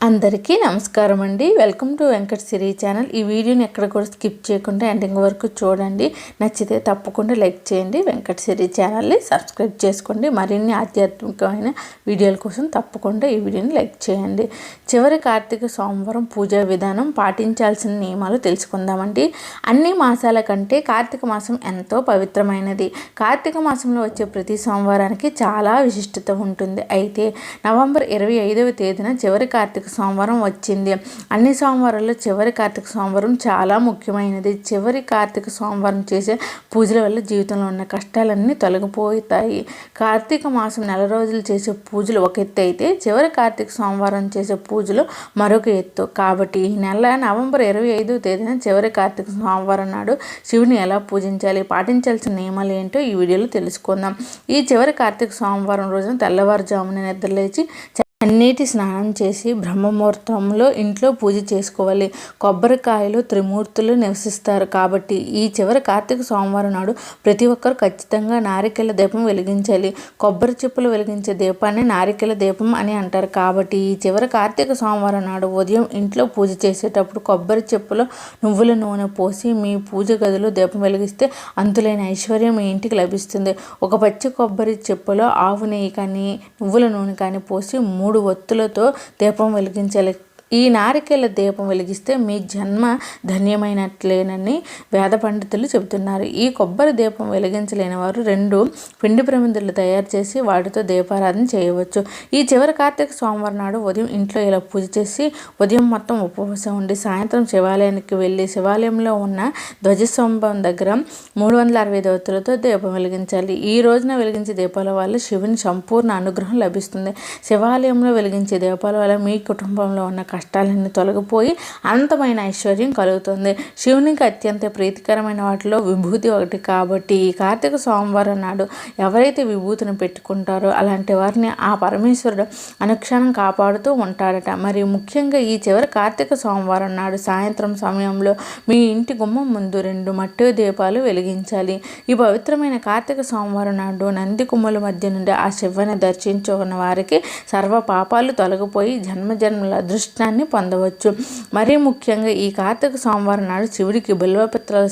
అందరికీ నమస్కారం అండి. Welcome to Venkat Siri channel. ఈ వీడియోని ఎక్కడ కూడా స్కిప్ చేయకుండా ఎండింగ్ వరకు చూడండి. నచ్చితే తప్పకుండా లైక్ చేయండి. వెంకట్ సిరి ఛానల్ని సబ్స్క్రైబ్ చేసుకోండి. మరిన్ని ఆధ్యాత్మికమైన వీడియోల కోసం తప్పకుండా ఈ వీడియోని లైక్ చేయండి. చివరి కార్తీక సోమవారం పూజా విధానం, పాటించాల్సిన నియమాలు తెలుసుకుందామండి. అన్ని మాసాల కంటే కార్తీక మాసం ఎంతో పవిత్రమైనది. కార్తీక మాసంలో వచ్చే ప్రతి సోమవారానికి చాలా విశిష్టత ఉంటుంది. అయితే నవంబర్ 25వ తేదీన చివరి కార్తీక సోమవారం వచ్చింది. అన్ని సోమవారాల్లో చివరి కార్తీక సోమవారం చాలా ముఖ్యమైనది. చివరి కార్తీక సోమవారం చేసే పూజల వల్ల జీవితంలో ఉన్న కష్టాలన్నీ తొలగిపోతాయి. కార్తీక మాసం నెల రోజులు చేసే పూజలు ఒక ఎత్తు అయితే చివరి కార్తీక సోమవారం చేసే పూజలు మరొక ఎత్తు. కాబట్టి ఈ నెల నవంబర్ 25వ తేదీన చివరి కార్తీక సోమవారం నాడు శివుని ఎలా పూజించాలి, పాటించాల్సిన నియమాలు ఏంటో ఈ వీడియోలో తెలుసుకుందాం. ఈ చివరి కార్తీక సోమవారం రోజున తెల్లవారుజామున నిద్రలేచి అన్నిటి స్నానం చేసి బ్రహ్మముహూర్తంలో ఇంట్లో పూజ చేసుకోవాలి. కొబ్బరికాయలు త్రిమూర్తులు నివసిస్తారు కాబట్టి ఈ చివరి కార్తీక సోమవారం నాడు ప్రతి ఒక్కరు ఖచ్చితంగా నారికెల దీపం వెలిగించాలి. కొబ్బరి చెప్పులు వెలిగించే దీపాన్ని నారికెల దీపం అని అంటారు. కాబట్టి ఈ చివరి కార్తీక సోమవారం నాడు ఉదయం ఇంట్లో పూజ చేసేటప్పుడు కొబ్బరి చెప్పులో నువ్వుల నూనె పోసి మీ పూజ గదిలో దీపం వెలిగిస్తే అంతులేని ఐశ్వర్యం మీ ఇంటికి లభిస్తుంది. ఒక పచ్చి కొబ్బరి చెప్పులో ఆవు నెయ్యి కానీ నువ్వుల నూనె కానీ పోసి 3 ఒత్తులతో దీపం వెలిగించాలి. ఈ నారికేల దీపం వెలిగిస్తే మీ జన్మ ధన్యమైనట్లేనని వేద పండితులు చెబుతున్నారు. ఈ కొబ్బరి దీపం వెలిగించలేని వారు 2 పిండి ప్రమిదలు తయారు చేసి వాటితో దీపారాధన చేయవచ్చు. ఈ చివరి కార్తీక సోమవారం నాడు ఉదయం ఇంట్లో ఇలా పూజ చేసి ఉదయం మొత్తం ఉపవాసం ఉండి సాయంత్రం శివాలయానికి వెళ్ళి శివాలయంలో ఉన్న ధ్వజస్తంభం దగ్గర 365 ఒత్తులతో దీపం వెలిగించాలి. ఈ రోజున వెలిగించే దీపాల వల్ల శివుని సంపూర్ణ అనుగ్రహం లభిస్తుంది. శివాలయంలో వెలిగించే దీపాల వల్ల మీ కుటుంబంలో ఉన్న కష్టాలన్నీ తొలగిపోయి అనంతమైన ఐశ్వర్యం కలుగుతుంది. శివునికి అత్యంత ప్రీతికరమైన వాటిలో విభూతి ఒకటి. కాబట్టి ఈ కార్తీక సోమవారం నాడు ఎవరైతే విభూతిని పెట్టుకుంటారో అలాంటి వారిని ఆ పరమేశ్వరుడు అనుక్షణం కాపాడుతూ ఉంటాడట. మరి ముఖ్యంగా ఈ చివరి కార్తీక సోమవారం నాడు సాయంత్రం సమయంలో మీ ఇంటి గుమ్మం ముందు 2 మట్టి దీపాలు వెలిగించాలి. ఈ పవిత్రమైన కార్తీక సోమవారం నాడు నంది కుమ్మల మధ్య నుండి ఆ శివుని దర్శించుకున్న వారికి సర్వ పాపాలు తొలగిపోయి జన్మజన్మల అదృష్టాన్ని పొందవచ్చు. మరీ ముఖ్యంగా ఈ కార్తీక సోమవారం నాడు శివుడికి బిల్వపత్రాలు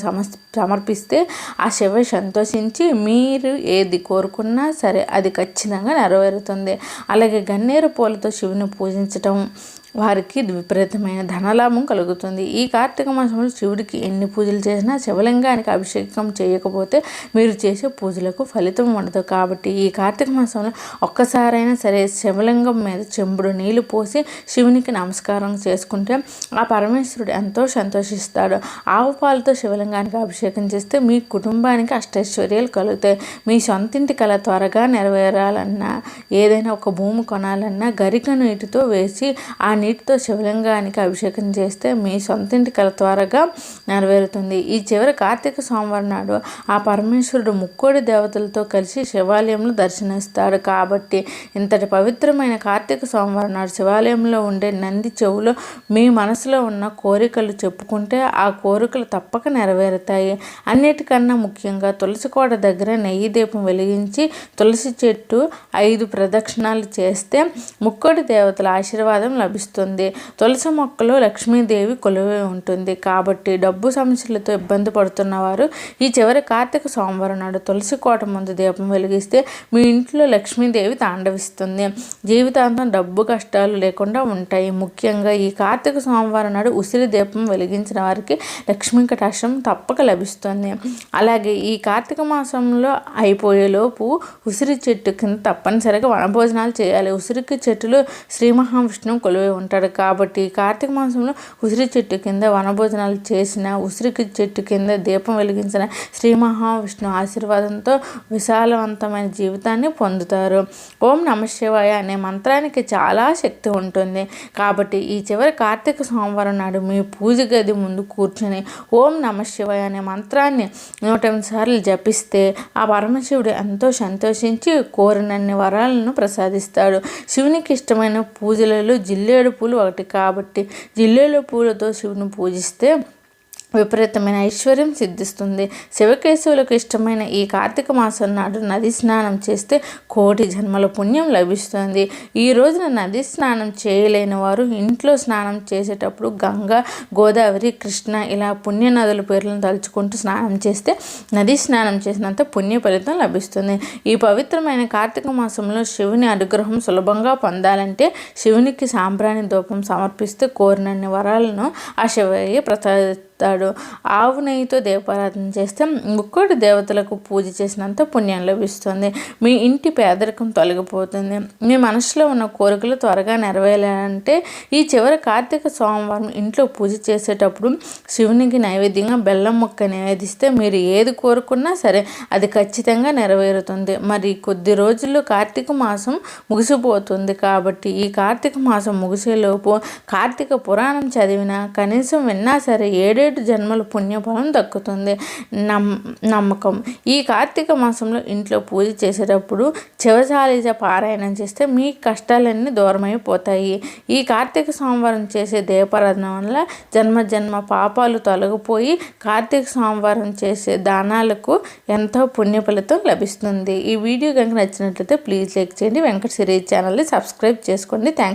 సమర్పిస్తే ఆ శివ సంతోషించి మీరు ఏది కోరుకున్నా సరే అది ఖచ్చితంగా నెరవేరుతుంది. అలాగే గన్నేరు పూలతో శివుని పూజించటం వారికి విపరీతమైన ధనలాభం కలుగుతుంది. ఈ కార్తీక మాసంలో శివుడికి ఎన్ని పూజలు చేసినా శివలింగానికి అభిషేకం చేయకపోతే మీరు చేసే పూజలకు ఫలితం ఉండదు. కాబట్టి ఈ కార్తీక మాసంలో ఒక్కసారైనా సరే శివలింగం మీద చెంబుడు నీళ్లు పోసి శివునికి నమస్కారం చేసుకుంటే ఆ పరమేశ్వరుడు ఎంతో సంతోషిస్తాడు. ఆవు పాలతో శివలింగానికి అభిషేకం చేస్తే మీ కుటుంబానికి అష్టైశ్వర్యాలు కలుగుతాయి. మీ సొంతింటి కల త్వరగా నెరవేరాలన్నా, ఏదైనా ఒక భూమి కొనాలన్నా గరిక నీటితో వేసి ఆ నీటితో శివలింగానికి అభిషేకం చేస్తే మీ సొంతింటి కల త్వరగా నెరవేరుతుంది. ఈ చివరి కార్తీక సోమవారం నాడు ఆ పరమేశ్వరుడు ముక్కోడి దేవతలతో కలిసి శివాలయంలో దర్శనమిస్తాడు. కాబట్టి ఇంతటి పవిత్రమైన కార్తీక సోమవారం నాడు శివాలయంలో ఉండే నంది చెవులో మీ మనసులో ఉన్న కోరికలు చెప్పుకుంటే ఆ కోరికలు తప్పక నెరవేరుతాయి. అన్నిటికన్నా ముఖ్యంగా తులసి కోట దగ్గర నెయ్యి దీపం వెలిగించి తులసి చెట్టు 5 ప్రదక్షిణాలు చేస్తే ముక్కోడి దేవతల ఆశీర్వాదం లభిస్తుంది. తులసి మొక్కలో లక్ష్మీదేవి కొలువై ఉంటుంది. కాబట్టి డబ్బు సమస్యలతో ఇబ్బంది పడుతున్న వారు ఈ చివరి కార్తీక సోమవారం నాడు తులసి కోట ముందు దీపం వెలిగిస్తే మీ ఇంట్లో లక్ష్మీదేవి తాండవిస్తుంది. జీవితాంతం డబ్బు కష్టాలు లేకుండా ఉంటాయి. ముఖ్యంగా ఈ కార్తీక సోమవారం నాడు ఉసిరి దీపం వెలిగించిన వారికి లక్ష్మీ కటాక్షం తప్పక లభిస్తుంది. అలాగే ఈ కార్తీక మాసంలో అయిపోయేలోపు ఉసిరి చెట్టు కింద తప్పనిసరిగా వనభోజనాలు చేయాలి. ఉసిరికి చెట్టులో శ్రీ మహావిష్ణువు కొలువై ఉంటాడు. కాబట్టి కార్తీక మాసంలో ఉసిరి చెట్టు కింద వనభోజనాలు చేసిన, ఉసిరికి చెట్టు కింద దీపం వెలిగించిన శ్రీ మహావిష్ణు ఆశీర్వాదంతో విశాలవంతమైన జీవితాన్ని పొందుతారు. ఓం నమ శివాయ అనే మంత్రానికి చాలా శక్తి ఉంటుంది. కాబట్టి ఈ చివరి కార్తీక సోమవారం నాడు మీ పూజ గది ముందు కూర్చొని ఓం నమ శివాయ అనే మంత్రాన్ని 108 సార్లు జపిస్తే ఆ పరమశివుడు ఎంతో సంతోషించి కోరినన్ని వరాలను ప్రసాదిస్తాడు. శివునికి ఇష్టమైన పూజలలో జిల్లేడు పూలు ఒకటి. కాబట్టి జిల్లేడు పూలతో శివుని పూజిస్తే విపరీతమైన ఐశ్వర్యం సిద్ధిస్తుంది. శివకేశవులకు ఇష్టమైన ఈ కార్తీక మాసం నాడు నది స్నానం చేస్తే కోటి జన్మల పుణ్యం లభిస్తుంది. ఈ రోజున నది స్నానం చేయలేని వారు ఇంట్లో స్నానం చేసేటప్పుడు గంగా, గోదావరి, కృష్ణ ఇలా పుణ్య నదుల పేర్లను తలుచుకుంటూ స్నానం చేస్తే నది స్నానం చేసినంత పుణ్య ఫలితం లభిస్తుంది. ఈ పవిత్రమైన కార్తీక మాసంలో శివుని అనుగ్రహం సులభంగా పొందాలంటే శివునికి సాంబ్రాణి ధూపం సమర్పిస్తే కోరినన్ని వరాలను ఆ శివయ్య ప్రసాదిస్తాడు. ఆవు నెయ్యితో దీపారాధన చేస్తే ముక్కోటి దేవతలకు పూజ చేసినంత పుణ్యం లభిస్తుంది. మీ ఇంటి పేదరికం తొలగిపోతుంది. మీ మనసులో ఉన్న కోరికలు త్వరగా నెరవేరాలంటే ఈ చివరి కార్తీక సోమవారం ఇంట్లో పూజ చేసేటప్పుడు శివునికి నైవేద్యంగా బెల్లం ముక్క నివేదిస్తే మీరు ఏది కోరుకున్నా సరే అది ఖచ్చితంగా నెరవేరుతుంది. మరి కొద్ది రోజుల్లో కార్తీక మాసం ముగిసిపోతుంది కాబట్టి ఈ కార్తీక మాసం ముగిసేలోపు కార్తీక పురాణం చదివినా కనీసం విన్నా సరే 7 జన్మల పుణ్యఫలం దక్కుతుంది నమ్మకం. ఈ కార్తీక మాసంలో ఇంట్లో పూజ చేసేటప్పుడు శివచాలీస పారాయణం చేస్తే మీ కష్టాలన్నీ దూరమైపోతాయి. ఈ కార్తీక సోమవారం చేసే దీపారాధన వల్ల జన్మ పాపాలు తొలగిపోయి కార్తీక సోమవారం చేసే దానాలకు ఎంతో పుణ్య ఫలితం లభిస్తుంది. ఈ వీడియో కనుక నచ్చినట్లయితే ప్లీజ్ లైక్ చేయండి. వెంకట సిరీస్ ఛానల్ని సబ్స్క్రైబ్ చేసుకోండి. థ్యాంక్స్.